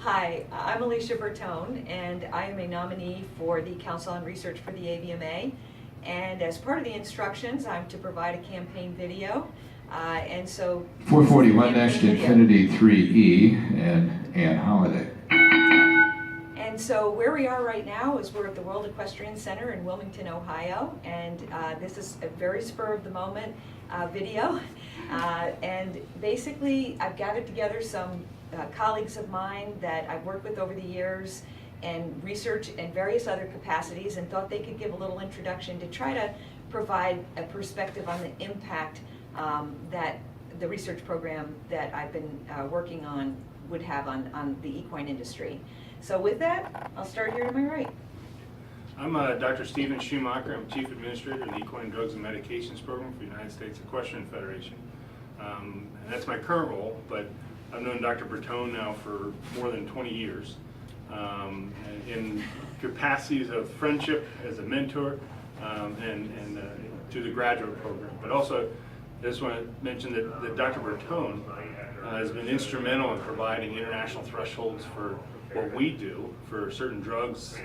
Hi, I'm Alicia Bertone, and I am a nominee for the Council on Research for the AVMA. And as part of the instructions, I'm to provide a campaign video. And so 441 Next Infinity 3E and Ann Holiday. And so where we are right now is we're at the World Equestrian Center in Wilmington, Ohio, and this is a very spur of the moment video. And basically, I've gathered together some colleagues of mine that I've worked with over the years and research in various other capacities, and thought they could give a little introduction to try to provide a perspective on the impact that the research program that I've been working on would have on the equine industry. So with that, I'll start here to my right. I'm Dr. Stephen Schumacher. I'm Chief Administrator of the Equine Drugs and Medications Program for the United States Equestrian Federation. And that's my current role, but I've known Dr. Bertone now for more than 20 years in capacities of friendship as a mentor and to the graduate program. But also, I just want to mention that Dr. Bertone has been instrumental in providing international thresholds for what we do for certain drugs,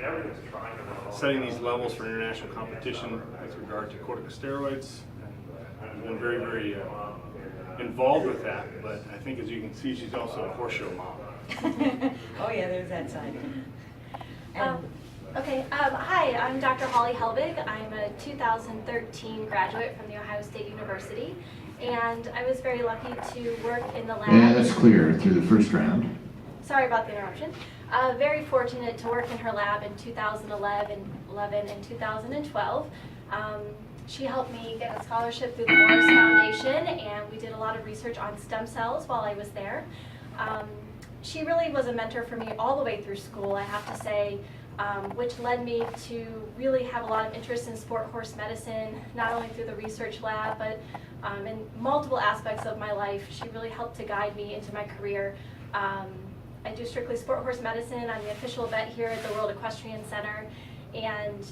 setting these levels for international competition with regard to corticosteroids. And been very, very involved with that, but I think as you can see, she's also a horse show mom. Oh yeah, there's that side. Hi, I'm Dr. Holly Helbig. I'm a 2013 graduate from the Ohio State University, and I was very lucky to work in the lab. Yeah, that's clear through the first round. Sorry about the interruption. Very fortunate to work in her lab in 2011 and 2012. She helped me get a scholarship through the Morris Foundation, and we did a lot of research on stem cells while I was there. She really was a mentor for me all the way through school, I have to say, which led me to really have a lot of interest in sport horse medicine, not only through the research lab, but in multiple aspects of my life. She really helped to guide me into my career. I do strictly sport horse medicine. I'm the official vet here at the World Equestrian Center, and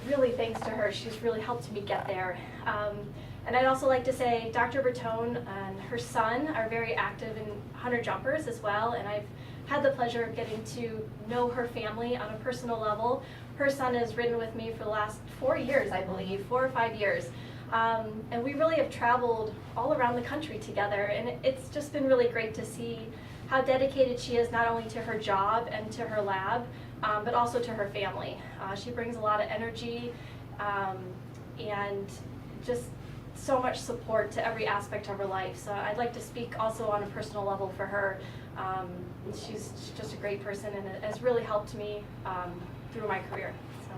really thanks to her, she's really helped me get there. And I'd also like to say Dr. Bertone and her son are very active in hunter jumpers as well, and I've had the pleasure of getting to know her family on a personal level. Her son has ridden with me for the last 4 years, I believe, 4 or 5 years. And we really have traveled all around the country together, and it's just been really great to see how dedicated she is not only to her job and to her lab, but also to her family. She brings a lot of energy and just so much support to every aspect of her life. So I'd like to speak also on a personal level for her. She's just a great person, and it has really helped me through my career. So.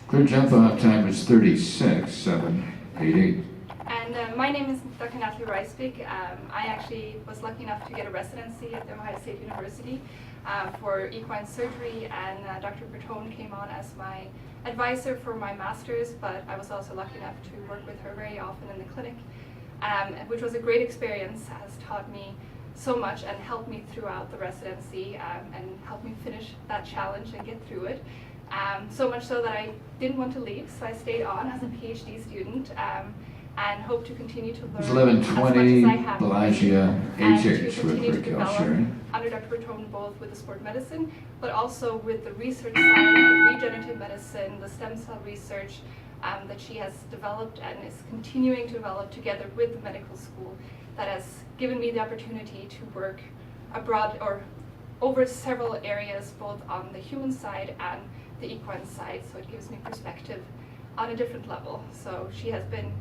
Clear jump off time is 36.788. And my name is Dr. Natalie Reisbeek. I actually was lucky enough to get a residency at the Ohio State University for equine surgery, and Dr. Bertone came on as my advisor for my master's, but I was also lucky enough to work with her very often in the clinic, which was a great experience, has taught me so much and helped me throughout the residency and helped me finish that challenge and get through it. So much so that I didn't want to leave, so I stayed on as a PhD student and hope to continue to learn as much as I have Alicia and to HH continue to with develop sharing. under Dr. Bertone both with the sport medicine, but also with the research side, the regenerative medicine, the stem cell research that she has developed and is continuing to develop together with the medical school, that has given me the opportunity to work abroad or over several areas, both on the human side and the equine side, so it gives me perspective on a different level. So she has been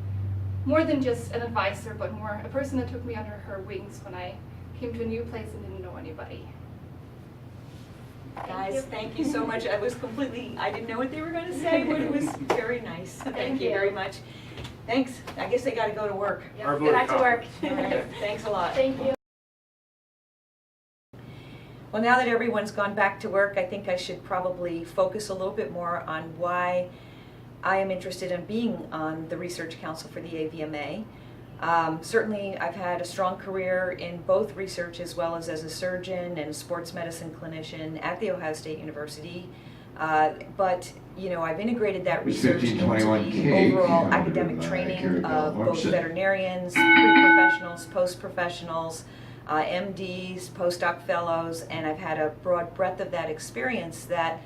more than just an advisor, but more a person that took me under her wings when I came to a new place and didn't know anybody. Guys, thank you so much. I didn't know what they were going to say, but it was very nice. Thank you very much. Thanks. I guess they got to go to work. Yep. Go back to work. All right. Thanks a lot. Thank you. Well, now that everyone's gone back to work, I think I should probably focus a little bit more on why I am interested in being on the Research Council for the AVMA. Certainly, I've had a strong career in both research as well as a surgeon and a sports medicine clinician at the Ohio State University. But you know, I've integrated that research into the overall academic training of both veterinarians, pre-professionals, post-professionals, MDs, postdoc fellows, and I've had a broad breadth of that experience that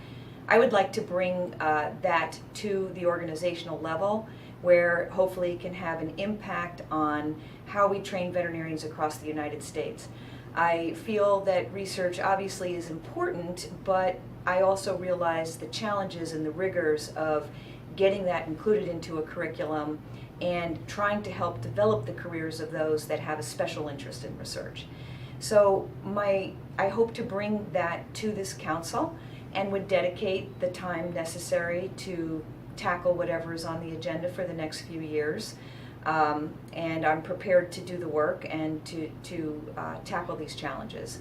I would like to bring that to the organizational level, where hopefully it can have an impact on how we train veterinarians across the United States. I feel that research obviously is important, but I also realize the challenges and the rigors of getting that included into a curriculum and trying to help develop the careers of those that have a special interest in research. So I hope to bring that to this council and would dedicate the time necessary to tackle whatever is on the agenda for the next few years. And I'm prepared to do the work and to tackle these challenges.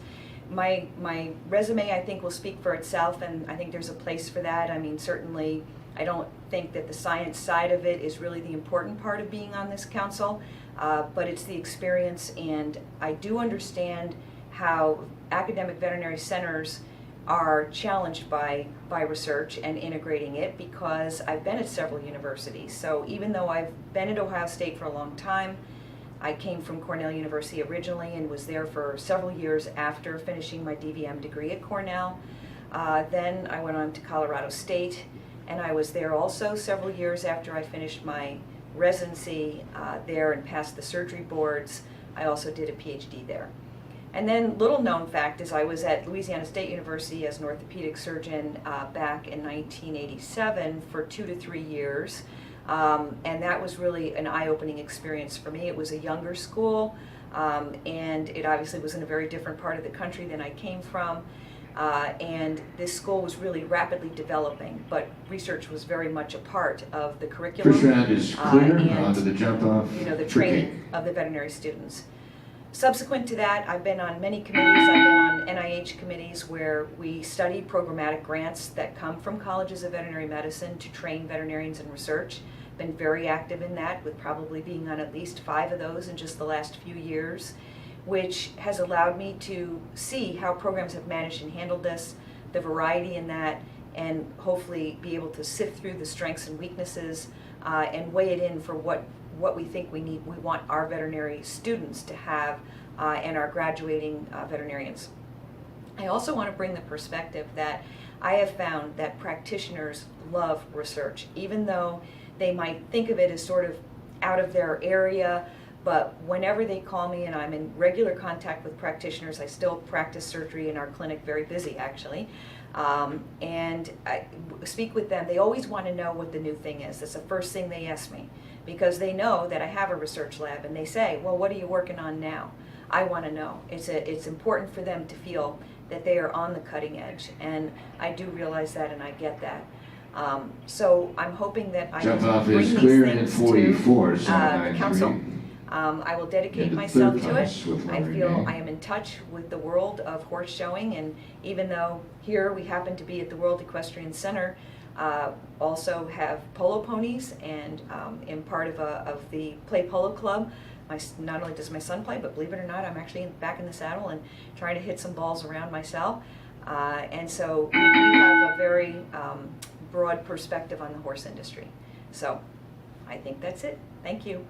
My resume, I think, will speak for itself, and I think there's a place for that. I mean, certainly, I don't think that the science side of it is really the important part of being on this council, but it's the experience, and I do understand how academic veterinary centers are challenged by research and integrating it, because I've been at several universities. So even though I've been at Ohio State for a long time, I came from Cornell University originally and was there for several years after finishing my DVM degree at Cornell. Then I went on to Colorado State, and I was there also several years after I finished my residency there and passed the surgery boards. I also did a PhD there. And then, little known fact is I was at Louisiana State University as an orthopedic surgeon back in 1987 for 2 to 3 years. And that was really an eye-opening experience for me. It was a younger school, and it obviously was in a very different part of the country than I came from. And this school was really rapidly developing, but research was very much a part of the curriculum. First round is clear, and, onto the jump off. the training of the veterinary students. Subsequent to that, I've been on many committees. I've been on NIH committees where we study programmatic grants that come from colleges of veterinary medicine to train veterinarians in research. Been very active in that, with probably being on at least 5 of those in just the last few years, which has allowed me to see how programs have managed and handled this, the variety in that, and hopefully be able to sift through the strengths and weaknesses and weigh it in for what we think we want our veterinary students to have and our graduating veterinarians. I also want to bring the perspective that I have found that practitioners love research, even though they might think of it as sort of out of their area, but whenever they call me and I'm in regular contact with practitioners, I still practice surgery in our clinic, very busy actually, and I speak with them, they always want to know what the new thing is. That's the first thing they ask me, because they know that I have a research lab, and they say, well, what are you working on now? I want to know. It's important for them to feel that they are on the cutting edge, and I do realize that, and I get that. So I'm hoping that I Jump can off bring is these clear in things 44, to the council. 793. I will dedicate Into myself third to it. place with I one feel renee. I am in touch with the world of horse showing, and even though here we happen to be at the World Equestrian Center, also have polo ponies, and am part of the Play Polo Club. Not only does my son play, but believe it or not, I'm actually back in the saddle and trying to hit some balls around myself. And so we have a very broad perspective on the horse industry. So I think that's it. Thank you.